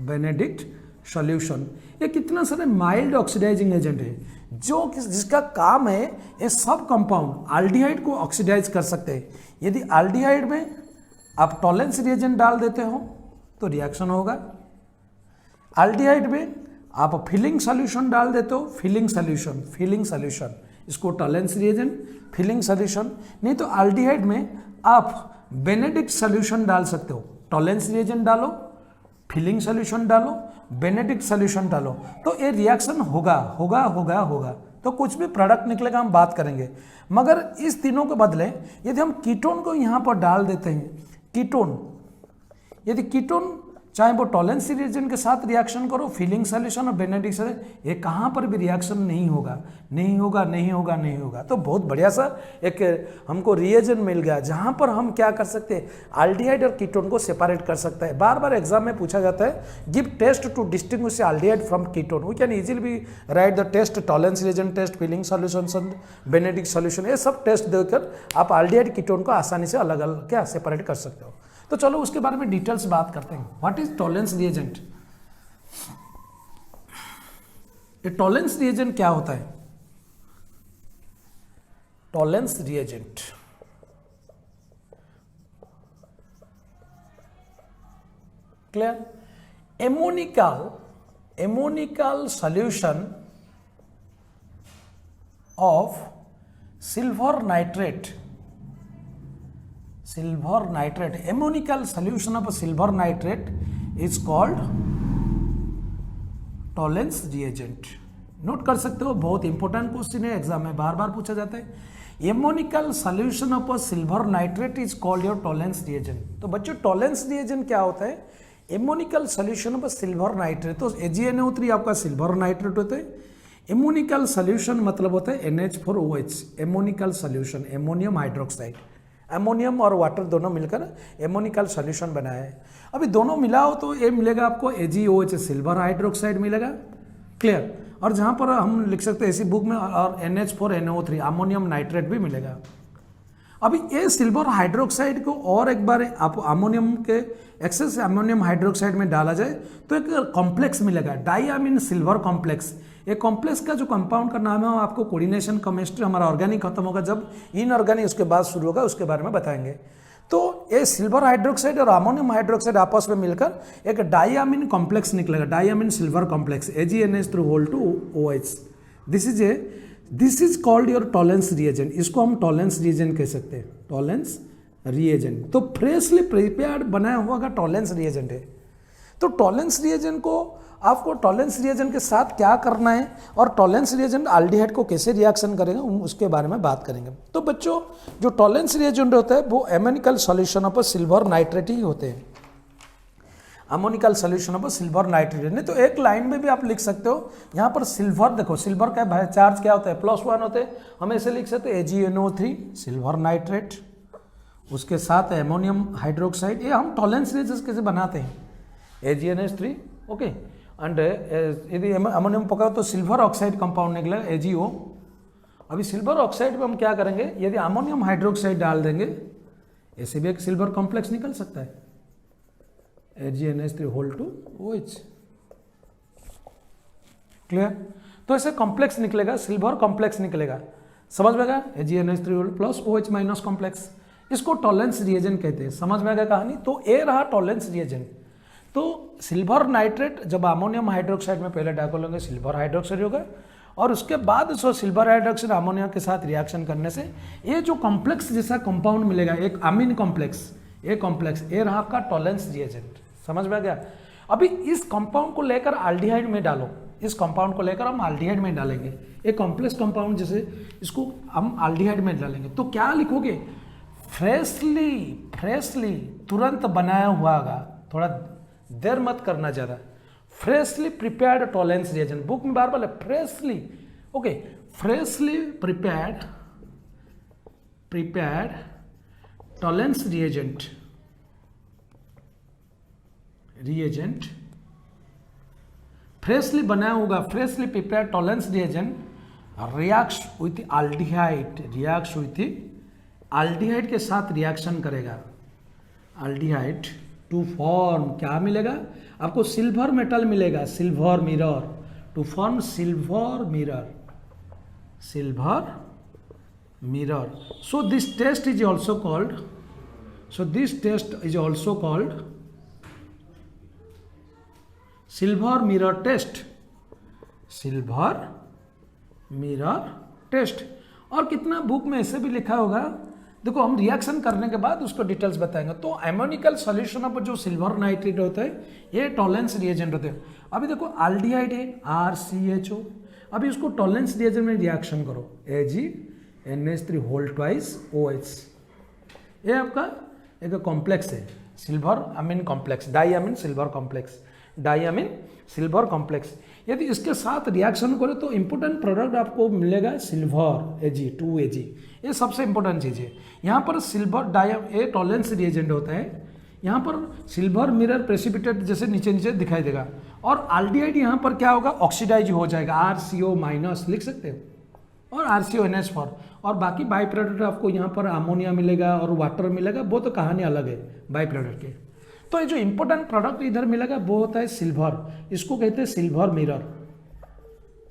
बेनेडिक्ट सॉल्यूशन। ये कितना सारे माइल्ड ऑक्सीडाइजिंग एजेंट है जो जिसका काम है ये सब कंपाउंड अल्डिहाइड को ऑक्सीडाइज कर सकते हैं। यदि अल्डिहाइड में आप टॉलेंस रिएजेंट डाल देते हो तो रिएक्शन होगा, अल्डिहाइड में आप फिलिंग सॉल्यूशन डाल देते हो, फिलिंग सॉल्यूशन, फिलिंग सॉल्यूशन, इसको टॉलेंस रिएजेंट, फिलिंग सॉल्यूशन। नहीं तो अल्डिहाइड में आप बेनेडिक्ट सॉल्यूशन डाल सकते हो, टॉलेंस रिएजेंट डालो, फिलिंग सॉल्यूशन डालो, बेनेडिक्ट सोल्यूशन डालो, तो ये रिएक्शन होगा होगा होगा होगा, तो कुछ भी प्रोडक्ट निकलेगा हम बात करेंगे। मगर इस तीनों के बदले यदि हम कीटोन को यहाँ पर डाल देते हैं, कीटोन, यदि कीटोन चाहे वो टॉलेंस रिएजेंट के साथ रिएक्शन करो, फिलिंग सोल्यूशन और बेनेडिक्ट सोल्यूशन, ये कहाँ पर भी रिएक्शन नहीं होगा नहीं होगा नहीं होगा नहीं होगा। तो बहुत बढ़िया सा एक हमको रिएजेंट मिल गया जहाँ पर हम क्या कर सकते हैं, एल्डिहाइड और कीटोन को सेपरेट कर सकता है। बार बार एग्जाम में पूछा जाता है, give test to distinguish aldehyde from ketone. We can easily be write the test, Tollens reagent test, Fehling solution, Benedict solution, ये सब टेस्ट देकर आप एल्डिहाइड कीटोन को आसानी से अलग अलग क्या सेपरेट कर सकते हो। तो चलो उसके बारे में डिटेल्स बात करते हैं। What is Tollens reagent? ये टॉलेंस रिएजेंट क्या होता है? Tollens reagent clear? Ammoniacal solution of silver nitrate, ammonical solution of a silver nitrate is called Tollens reagent. Note कर सकते हो, बहुत इंपॉर्टेंट क्वेश्चन है, एग्जाम में बार बार पूछा जाता है। Ammoniacal solution of a silver nitrate is called your Tollens reagent. तो बच्चों टॉलेंस रिएजेंट क्या होता है? Ammoniacal solution of a silver nitrate, तो AgNO3 आपका सिल्वर नाइट्रेट होता है। एमोनिकल सॉल्यूशन मतलब होता है NH4OH, ammoniacal solution, ammonium hydroxide, ammonium और वाटर दोनों मिलकर एमोनिकल सॉल्यूशन बनाया है। अभी दोनों मिलाओ तो ये मिलेगा आपको AgOH, सिल्वर हाइड्रोक्साइड मिलेगा, क्लियर। और जहाँ पर हम लिख सकते हैं इसी बुक में, और NH4NO3 अमोनियम नाइट्रेट भी मिलेगा। अभी ये सिल्वर हाइड्रोक्साइड को और एक बार आप अमोनियम के एक्सेस अमोनियम हाइड्रोक्साइड में डाला जाए तो एक कॉम्प्लेक्स मिलेगा, डाइअमीन सिल्वर कॉम्प्लेक्स। ये कॉम्प्लेक्स का जो कंपाउंड का नाम है आपको कोऑर्डिनेशन केमिस्ट्री, हमारा ऑर्गेनिक खत्म होगा जब इनऑर्गेनिक उसके बाद शुरू होगा, उसके बारे में बताएंगे। तो ये सिल्वर हाइड्रोक्साइड और अमोनियम हाइड्रोक्साइड आपस में मिलकर एक डाइअमीन कॉम्प्लेक्स निकलेगा, diammine silver complex, AgNH3OH। This is called your Tollens reagent. इसको हम टॉलेंस रिएजेंट कह सकते हैं, टॉलेंस रिएजेंट। तो फ्रेशली प्रिपेयर्ड बनाया हुआ का टॉलेंस रिएजेंट है। तो टॉलेंस रिएजेंट को आपको टॉलेंस रिएजेंट के साथ क्या करना है और टॉलेंस रिएजेंट एल्डिहाइड को कैसे रिएक्शन करेगा उसके बारे में बात करेंगे। तो बच्चों जो टॉलेंस रिएजेंट होता है वो एमोनिकल सॉल्यूशन ऑफ सिल्वर नाइट्रेट ही होते हैं, ammoniacal solution of silver nitrate. नहीं तो एक लाइन में भी आप लिख सकते हो, यहाँ पर सिल्वर देखो, सिल्वर का चार्ज क्या होता है, +1 होते हैं, हम ऐसे लिख सकते हैं AgNO3 सिल्वर नाइट्रेट, उसके साथ एमोनियम हाइड्रोक्साइड। ये हम टॉलेंस रिएजेंट कैसे बनाते हैं, AgNH3 ओके, एंड यदि अमोनियम पकाओ तो सिल्वर ऑक्साइड कंपाउंड निकलेगा AgO। अभी सिल्वर ऑक्साइड में हम क्या करेंगे, यदि अमोनियम हाइड्रोक्साइड डाल देंगे ऐसे भी एक सिल्वर कॉम्प्लेक्स निकल सकता है, AgNH3OH, क्लियर। तो ऐसे कॉम्प्लेक्स निकलेगा, सिल्वर कॉम्प्लेक्स निकलेगा, समझ में गया, AgNH3+OH- कॉम्प्लेक्स, इसको टॉलेंस रिएजेंट कहते हैं। समझ में आ गया कहानी। तो ये रहा टॉलेंस रिएजेंट। तो सिल्वर नाइट्रेट जब अमोनियम हाइड्रोक्साइड में पहले डालोगे सिल्वर हाइड्रोक्साइड होगा, और उसके बाद सो सिल्वर हाइड्रोक्साइड अमोनिया के साथ रिएक्शन करने से ये जो कॉम्प्लेक्स जैसा कंपाउंड मिलेगा, एक अमीन कॉम्प्लेक्स, ये कॉम्प्लेक्स, ये रहा आपका टॉलेंस रिएजेंट। समझ में आ गया। अभी इस कंपाउंड को लेकर एल्डिहाइड में डालो, इस कंपाउंड को लेकर हम एल्डिहाइड में डालेंगे, एक कॉम्प्लेक्स कंपाउंड जैसे इसको हम एल्डिहाइड में डालेंगे, तो क्या लिखोगे, फ्रेशली तुरंत बनाया हुआ होगा, थोड़ा देर मत करना ज़्यादा, freshly prepared Tollens reagent. Book में बार बार freshly, okay, freshly prepared Tollens reagent freshly बनाया होगा, freshly prepared Tollens reagent reacts with aldehyde के साथ रिएक्शन करेगा, एल्डिहाइड टू फॉर्म क्या मिलेगा आपको, सिल्वर मेटल मिलेगा, silver mirror, to form silver mirror. So this test is also called silver mirror test. और कितना बुक में ऐसे भी लिखा होगा देखो हम रिएक्शन करने के बाद उसको डिटेल्स बताएंगे। तो एमोनिकल सॉल्यूशन ऑफ जो सिल्वर नाइट्रेट होता है ये टॉलेंस रिएजेंट होते हैं। अभी देखो एल्डिहाइड है RCHO, अभी उसको टॉलेंस रिएजेंट में रिएक्शन करो AgNH3 ये आपका एक कॉम्प्लेक्स है silver amine complex, diammine silver complex, diammine silver complex. यदि इसके साथ रिएक्शन करें तो इंपॉर्टेंट प्रोडक्ट आपको मिलेगा सिल्वर Ag2Ag, ये सबसे इंपॉर्टेंट चीज़ है। यहाँ पर सिल्वर ये टॉलेंस रिएजेंट होता है, यहाँ पर सिल्वर मिरर प्रेसिपिटेट जैसे नीचे नीचे दिखाई देगा, और एल्डिहाइड यहाँ पर क्या होगा ऑक्सीडाइज हो जाएगा, RCO- लिख सकते हो, और RCONH4, और बाकी बाई प्रोडक्ट आपको यहाँ पर अमोनिया मिलेगा और वाटर मिलेगा, वो तो कहानी अलग है बाई प्रोडक्ट के। तो ये जो इंपॉर्टेंट प्रोडक्ट इधर मिलेगा वो होता है सिल्वर, इसको कहते हैं सिल्वर मिरर,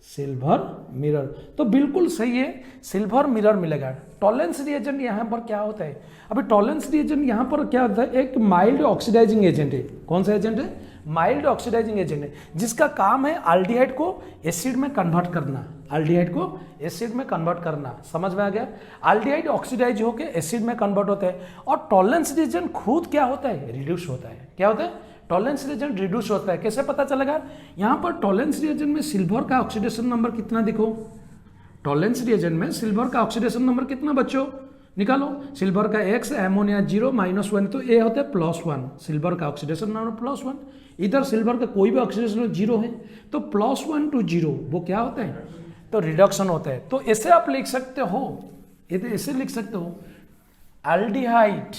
सिल्वर मिरर। तो बिल्कुल सही है, सिल्वर मिरर मिलेगा। टॉलेंस रिएजेंट यहाँ पर क्या होता है, अभी टॉलेंस रिएजेंट यहाँ पर क्या होता है, एक माइल्ड ऑक्सीडाइजिंग एजेंट है। कौन सा एजेंट है, माइल्ड ऑक्सीडाइजिंग एजेंट है, जिसका काम है एल्डिहाइड को एसिड में कन्वर्ट करना, एल्डिहाइड को एसिड में कन्वर्ट करना। समझ में आ गया, एल्डिहाइड ऑक्सीडाइज होकर एसिड में कन्वर्ट होता है, और टॉलेंस रिएजेंट खुद क्या होता है, रिड्यूस होता है। क्या होता है, टॉलेंस रिएजेंट रिड्यूस होता है। कैसे पता चलेगा, यहाँ पर टॉलेंस रिएजेंट में सिल्वर का ऑक्सीडेशन नंबर कितना, देखो टॉलेंस रिएजेंट में सिल्वर का ऑक्सीडेशन नंबर कितना बच्चों, निकालो। सिल्वर का X, एमोनिया 0 -1, तो ये होता है +1, सिल्वर का ऑक्सीडेशन नंबर +1। इधर सिल्वर का कोई भी ऑक्सीडेशन 0 है, तो +1 to 0 वो क्या होता है, तो रिडक्शन होता है। तो ऐसे आप लिख सकते हो, ये तो ऐसे लिख सकते हो, aldehyde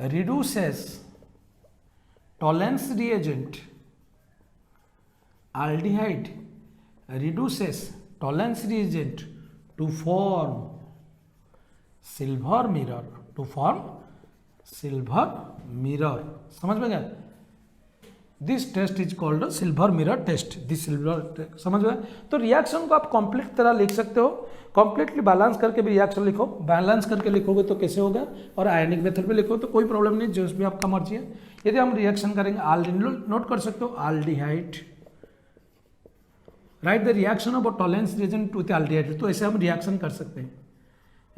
reduces Tollens reagent, aldehyde reduces Tollens reagent to form silver mirror, to form silver mirror। समझ में गया, this test is called silver mirror test, this silver, समझ में। तो रिएक्शन को आप कंप्लीट तरह लिख सकते हो, कंप्लीटली बैलेंस करके भी रिएक्शन लिखो, बैलेंस करके लिखोगे तो कैसे होगा, और आयनिक मेथड पे लिखो तो कोई प्रॉब्लम नहीं, जो भी आपका मर्जी है। यदि हम रिएक्शन करेंगे, नोट कर सकते हो aldehyde, right the reaction of Tollens reagent with aldehyde, तो ऐसे हम रिएक्शन कर सकते हैं,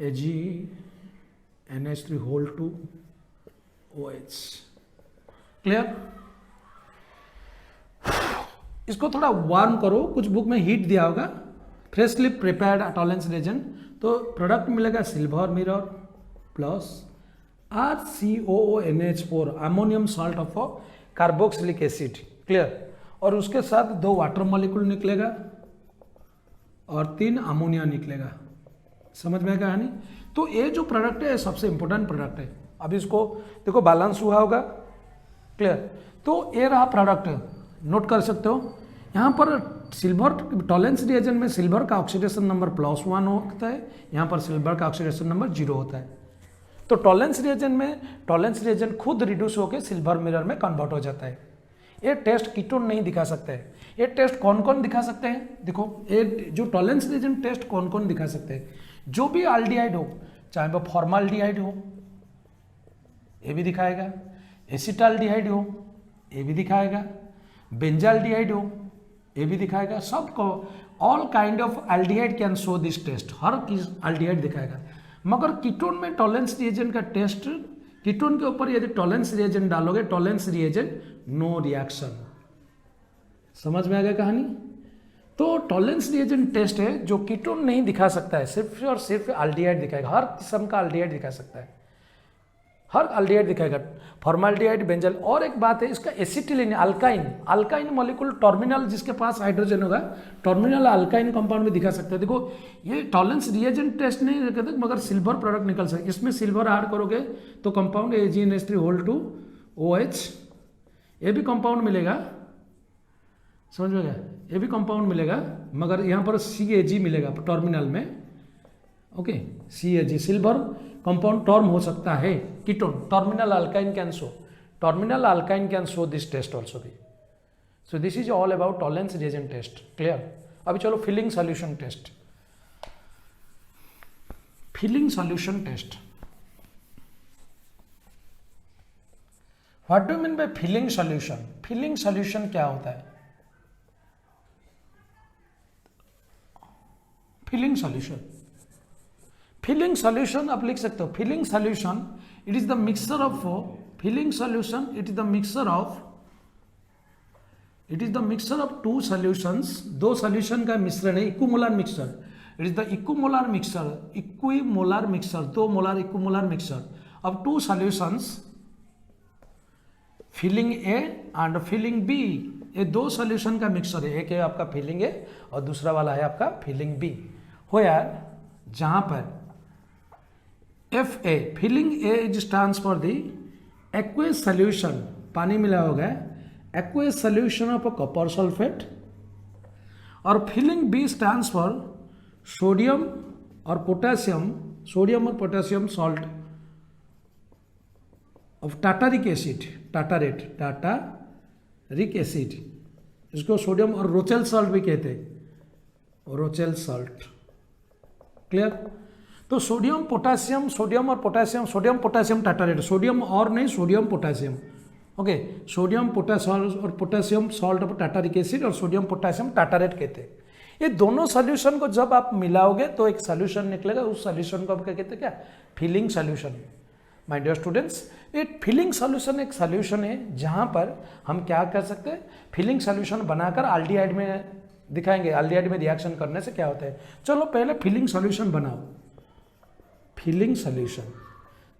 AgNH3 क्लियर। इसको थोड़ा वार्म करो, कुछ बुक में हीट दिया होगा, फ्रेशली प्रिपेयर्ड टॉलेंस रिएजेंट, तो प्रोडक्ट मिलेगा silver mirror plus RCOONH4 ammonium salt of carboxylic acid, clear, और उसके साथ 2 वाटर मॉलिक्यूल निकलेगा और 3 अमोनिया निकलेगा। समझ में कहानी। तो ये जो प्रोडक्ट है सबसे इंपॉर्टेंट प्रोडक्ट है। अब इसको देखो बैलेंस हुआ होगा, क्लियर। तो ये रहा प्रोडक्ट, नोट कर सकते हो। यहाँ पर सिल्वर टॉलेंस रिएजेंट में सिल्वर का ऑक्सीडेशन नंबर +1 होता है, यहाँ पर सिल्वर का ऑक्सीडेशन नंबर 0 होता है। तो टॉलेंस रिएजेंट में टॉलेंस रिएजेंट खुद रिड्यूस होकर सिल्वर मिरर में कन्वर्ट हो जाता है। ये टेस्ट कीटोन नहीं दिखा सकते हैं। ये टेस्ट कौन कौन दिखा सकते हैं, देखो ये जो टॉलेंस रिएजेंट टेस्ट कौन कौन दिखा सकते हैं, जो भी एल्डिहाइड हो, चाहे वो फॉर्माल्डिहाइड हो ये भी दिखाएगा, एसिटाल्डिहाइड हो ये भी दिखाएगा, बेंजाल्डिहाइड हो ये भी दिखाएगा, सबको all kind of aldehyde can show this test, हर किस एल्डिहाइड दिखाएगा। मगर कीटोन में टॉलेंस रिएजेंट का टेस्ट, कीटोन के ऊपर यदि टॉलेंस रिएजेंट डालोगे, टॉलेंस रिएजेंट नो रिएक्शन। समझ में आ गया कहानी। तो टॉलेंस रिएजेंट टेस्ट है जो कीटोन नहीं दिखा सकता है, सिर्फ और सिर्फ एल्डिहाइड दिखाएगा, हर किस्म का एल्डिहाइड दिखा सकता है, हर एल्डिहाइड दिखाएगा, फॉर्माल्डिहाइड, बेंजल। और एक बात है इसका acetylene alkyne, alkyne molecule terminal जिसके पास हाइड्रोजन होगा, टर्मिनल अल्काइन कंपाउंड में दिखा सकते हैं। देखो ये टॉलेंस रिएजेंट टेस्ट नहीं कहते, मगर सिल्वर प्रोडक्ट निकल सकते, इसमें सिल्वर ऐड करोगे तो कंपाउंड AgNH3 ये भी कंपाउंड मिलेगा, समझ में गया, ये भी कंपाउंड मिलेगा, मगर यहाँ पर CAG मिलेगा टर्मिनल में, okay CAG silver compound term हो सकता है ketone, terminal alkyne can show, terminal alkyne can show this test also भी। So this is all about Tollens reagent test, clear. अभी चलो Fehling solution test, Fehling solution test. What do mean by Fehling solution, Fehling solution क्या होता है, filling solution Fehling solution आप लिख सकते हो, Fehling solution it is the mixture of, Fehling solution it is the mixture of, it is the mixture of two solutions, दो solution का मिश्रण है, equimolar mixture, it is the equimolar mixture, equimolar mixture, दो molar equimolar mixture of two solutions, Fehling A and Fehling B, ये दो solution का mixture है, एक है आपका फिलिंग ए और दूसरा वाला है आपका फिलिंग बी, हो यार, जहां पर F A, Fehling A is stands for the aqueous solution, पानी मिला होगा, aqueous solution of a copper sulphate, और Fehling B stands for sodium और पोटेशियम, सोडियम और potassium salt of tartaric acid, tartrate, tartaric acid, इसको sodium और Rochelle salt भी कहते हैं, रोचेल सॉल्ट, क्लियर। तो सोडियम पोटेशियम, सोडियम और potassium, sodium potassium tartrate, sodium और नहीं sodium potassium, okay, sodium potassium और potassium salt of tartaric acid और सोडियम पोटेशियम टाटारेट कहते हैं। ये दोनों सॉल्यूशन को जब आप मिलाओगे तो एक सॉल्यूशन निकलेगा, उस सॉल्यूशन को आप क्या कहते हैं, क्या, Fehling solution. My dear students, एक फिलिंग सॉल्यूशन एक सॉल्यूशन है जहां पर हम क्या कर सकते हैं, फिलिंग सॉल्यूशन बनाकर एल्डिहाइड में दिखाएंगे, एल्डिहाइड में रिएक्शन करने से क्या होता है। चलो पहले फिलिंग सॉल्यूशन बनाओ, फिलिंग सॉल्यूशन।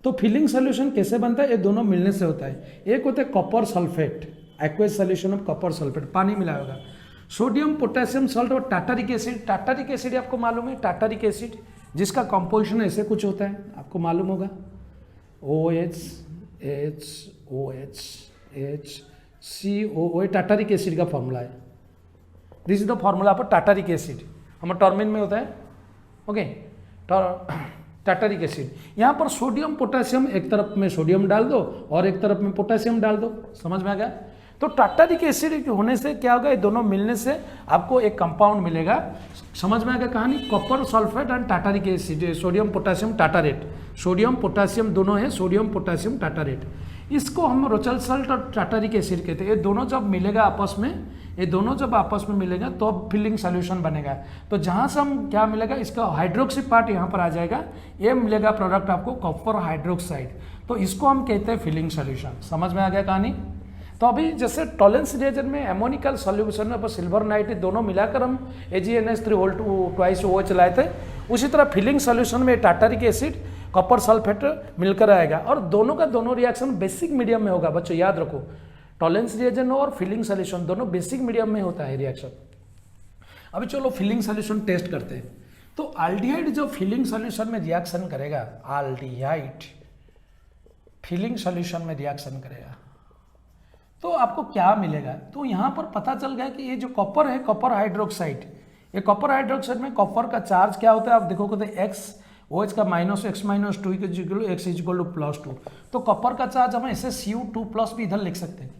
तो फिलिंग सॉल्यूशन कैसे बनता है, ये दोनों मिलने से होता है। एक होता है copper sulphate, aqueous solution of copper sulphate, पानी मिला होगा, सोडियम पोटेशियम सॉल्ट और टाटारिक एसिड, टाटारिक एसिड आपको मालूम है, टाटारिक एसिड जिसका कंपोजिशन ऐसे कुछ होता है, आपको मालूम होगा, OH HCO, टाटारिक एसिड का फॉर्मूला है, this is the formula of tartaric acid, हमारे टॉर्मिन में होता है, ओके, टाटारिक एसिड। यहाँ पर सोडियम पोटेशियम, एक तरफ में सोडियम डाल दो और एक तरफ में पोटेशियम डाल दो, समझ में आ गया। तो टाटारिक एसिड होने से क्या होगा, ये दोनों मिलने से आपको एक कंपाउंड मिलेगा, समझ में आ गया कहानी, copper sulphate and tartaric acid, sodium potassium tartrate, sodium potassium दोनों है, सोडियम पोटेशियम टाटारेट, इसको हम रोचेल सॉल्ट और टाटारिक एसिड कहते हैं। ये दोनों जब मिलेगा आपस में, ये दोनों जब आपस में मिलेगा तो अब फिलिंग सॉल्यूशन बनेगा। तो जहाँ से हम क्या मिलेगा, इसका हाइड्रोक्सी पार्ट यहाँ पर आ जाएगा, ये मिलेगा प्रोडक्ट आपको कॉपर हाइड्रोक्साइड, तो इसको हम कहते हैं फिलिंग सॉल्यूशन। समझ में आ गया कहानी। तो अभी जैसे टॉलेंस रिएजेंट में एमोनिकल सॉल्यूशन और सिल्वर नाइट्रेट दोनों मिलाकर हम AgNH3 ट्वाइस OH लाए थे, उसी तरह फिलिंग सॉल्यूशन में टाटारिक एसिड कॉपर सल्फेट मिलकर आएगा, और दोनों का दोनों रिएक्शन बेसिक मीडियम में होगा। बच्चों याद रखो, टॉलेंस रिएजेंट और फिलिंग सॉल्यूशन दोनों बेसिक मीडियम में होता है रिएक्शन। अभी चलो फिलिंग सॉल्यूशन टेस्ट करते हैं। तो एल्डिहाइड जो फिलिंग सॉल्यूशन में रिएक्शन करेगा, एल्डिहाइड फिलिंग सॉल्यूशन में रिएक्शन करेगा तो आपको क्या मिलेगा। तो यहाँ पर पता चल गया कि ये जो कॉपर है, कॉपर हाइड्रोक्साइड, ये कॉपर हाइड्रोक्साइड में कॉपर का चार्ज क्या होता है, आप देखोगे तो x OH का -2 x +2, तो कॉपर का चार्ज हम ऐसे Cu2+ भी इधर लिख सकते हैं,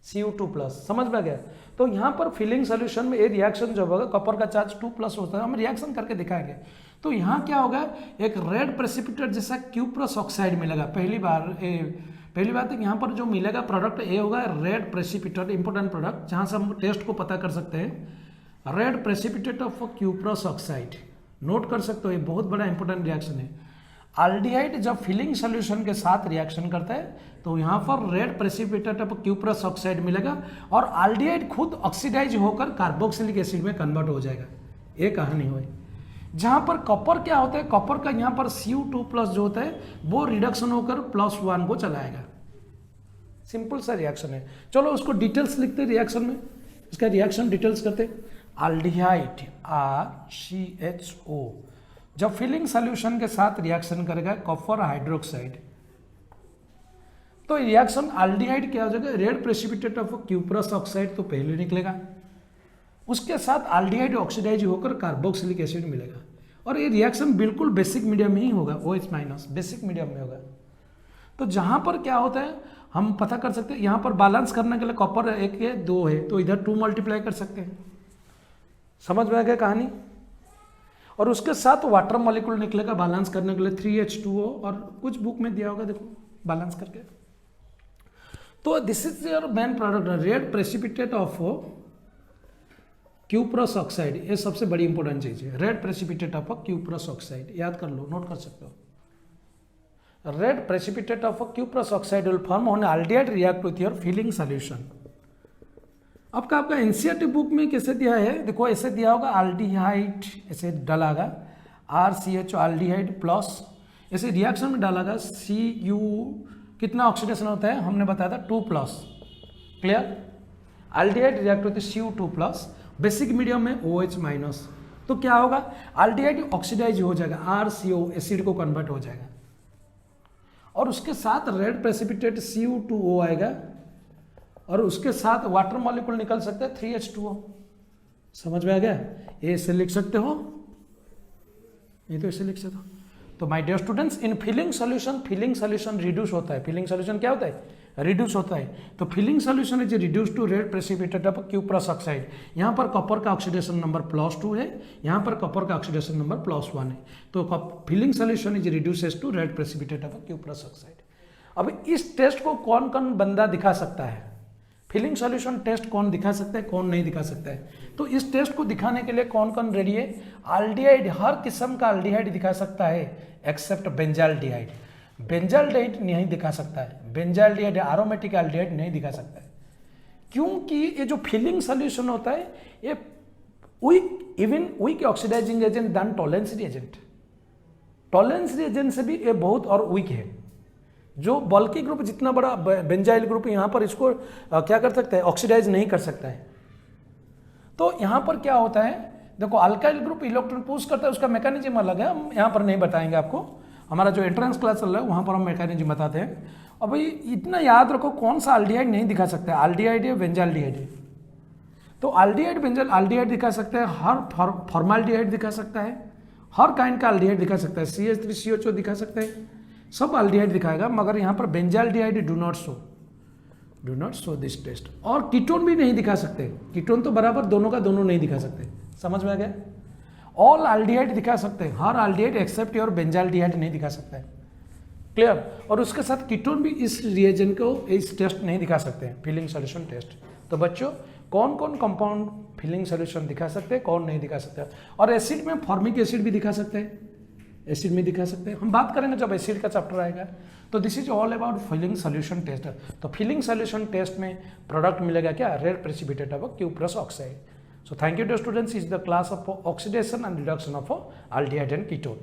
Cu2+, समझ में गया। तो यहाँ पर फिलिंग सोल्यूशन में ये रिएक्शन जो होगा, कॉपर का चार्ज 2+ होता है, हम रिएक्शन करके दिखाएंगे। तो यहाँ क्या होगा, एक रेड प्रेसिपिटेट जैसा Q+ ऑक्साइड मिलेगा। पहली बात है यहाँ पर जो मिलेगा प्रोडक्ट ये होगा रेड प्रेसिपिटेट, इंपॉर्टेंट प्रोडक्ट, जहाँ से हम टेस्ट को पता कर सकते हैं। Red precipitate of Q+ oxide note कर सकते हो, ये बहुत बड़ा इंपॉर्टेंट रिएक्शन है। एल्डिहाइड जब फिलिंग सॉल्यूशन के साथ रिएक्शन करता है तो यहाँ पर red precipitate of Q+ oxide मिलेगा, और एल्डिहाइड खुद ऑक्सीडाइज होकर कार्बोक्सिलिक एसिड में कन्वर्ट हो जाएगा। ये कहानी हुई। जहाँ पर कॉपर क्या होता है, कॉपर का यहाँ पर Cu2+ जो होता है वो रिडक्शन होकर +1 को चलाएगा। सिंपल सा रिएक्शन है। चलो उसको डिटेल्स लिखते हैं रिएक्शन में, इसका रिएक्शन डिटेल्स करते हैं। एल्डिहाइड RCHO जब फिलिंग सॉल्यूशन के साथ रिएक्शन करेगा कॉपर हाइड्रोक्साइड, तो रिएक्शन एल्डिहाइड क्या हो जाएगा, red precipitate of Q+ oxide तो पहले निकलेगा, उसके साथ एल्डिहाइड ऑक्सीडाइज होकर कार्बोक्सिलिक एसिड मिलेगा, और ये रिएक्शन बिल्कुल बेसिक मीडियम में ही होगा, OH- बेसिक मीडियम में होगा। तो जहां पर क्या होता है हम पता कर सकते हैं, यहाँ पर बैलेंस करने के लिए कॉपर 1 है 2 है तो इधर 2 मल्टीप्लाई कर सकते हैं। समझ में आ गया कहानी। और उसके साथ वाटर मॉलिक्यूल निकलेगा बैलेंस करने के लिए 3H2O, और कुछ बुक में दिया होगा देखो बैलेंस करके। तो this is your main product, red precipitate of cuprous oxide, ये सबसे बड़ी इंपॉर्टेंट चीज है। Red precipitate of a cuprous oxide, याद कर लो, नोट कर सकते हो। Red precipitate of a cuprous oxide will form on aldehyde react with your Fehling solution. आपका एनसीईआरटी बुक में कैसे दिया है, देखो ऐसे दिया होगा, एल्डिहाइड ऐसे डालागा, RCH एल्डिहाइड प्लस, ऐसे रिएक्शन में डालागा Cu, कितना ऑक्सीडेशन होता है हमने बताया था 2+, क्लियर। एल्डिहाइड रिएक्ट होती है Cu2+, बेसिक मीडियम में OH-, तो क्या होगा, एल्डिहाइड ऑक्सीडाइज हो जाएगा, RCO एसिड को कन्वर्ट हो जाएगा, और उसके साथ रेड प्रेसिपिटेट Cu2O आएगा, और उसके साथ वाटर मॉलिक्यूल निकल सकता है 3H2O। समझ में आ गया, ये ऐसे लिख सकते हो, ये तो ऐसे लिख सकते हो। तो my dear students, in Fehling solution reduce होता है। फिलिंग सॉल्यूशन क्या होता है, रिड्यूस होता है। तो Fehling solution is reduce to red precipitate of cuprous oxide. यहाँ पर कॉपर का ऑक्सीडेशन नंबर +2 है, यहाँ पर कॉपर का ऑक्सीडेशन नंबर +1 है। तो Fehling solution is reduces to red precipitate of cuprous oxide. अब इस टेस्ट को कौन कौन बंदा दिखा सकता है, फिलिंग सॉल्यूशन टेस्ट कौन दिखा सकता है, कौन नहीं दिखा सकता है। तो इस टेस्ट को दिखाने के लिए कौन कौन रेडी है, एल्डिहाइड, हर किस्म का एल्डिहाइड दिखा सकता है एक्सेप्ट बेंजाल्डिहाइड। बेंजाल्डिहाइड नहीं दिखा सकता है, बेंजाल्डिहाइड एरोमेटिक एल्डिहाइड नहीं दिखा सकता है, क्योंकि ये जो फिलिंग सॉल्यूशन होता है ये weak oxidising agent than Tollens reagent. Tollens reagent से भी ये बहुत और वीक है। जो बल्कि ग्रुप जितना बड़ा बेंजाइल ग्रुप यहाँ पर इसको क्या कर सकता है, ऑक्सीडाइज नहीं कर सकता है। तो यहाँ पर क्या होता है, देखो अल्काइल ग्रुप इलेक्ट्रॉन पुश करता है, उसका मैकेनिज्म अलग है, हम यहाँ पर नहीं बताएंगे आपको, हमारा जो एंट्रेंस क्लास चल रहा है वहाँ पर हम मैकेनिज्म बताते हैं। और भाई इतना याद रखो, कौन सा एल्डिहाइड नहीं दिखा सकता है, एल्डिहाइड है बेंजाल्डिहाइड है। तो एल्डिहाइड बेंजाल एल्डिहाइड दिखा सकता है, हर फॉर्माल्डिहाइड दिखा सकता है, हर काइंड का एल्डिहाइड दिखा सकता है, CH3CH2 दिखा सकता है, सब एल्डिहाइड दिखाएगा, मगर यहाँ पर benzaldehyde do not show this test. और कीटोन भी नहीं दिखा सकते, कीटोन तो बराबर दोनों का दोनों नहीं दिखा सकते। समझ में आ गया, ऑल एल्डिहाइड दिखा सकते हैं, हर एल्डिहाइड एक्सेप्ट योर बेंजाल्डिहाइड नहीं दिखा सकता है, क्लियर। और उसके साथ कीटोन भी इस रिएजेंट को इस टेस्ट नहीं दिखा सकते हैं, फिलिंग सॉल्यूशन टेस्ट। तो बच्चों कौन कौन कंपाउंड फिलिंग सॉल्यूशन दिखा सकते हैं, कौन नहीं दिखा सकते। और एसिड में फॉर्मिक एसिड भी दिखा सकते हैं, एसिड में दिखा सकते हैं, हम बात करेंगे जब एसिड का चैप्टर आएगा। तो this is all about Fehling solution test. तो फिलिंग सॉल्यूशन टेस्ट में प्रोडक्ट मिलेगा क्या, red precipitate of cuprous oxide. So thank you to students, is the class of oxidation and reduction of aldehyde and ketone.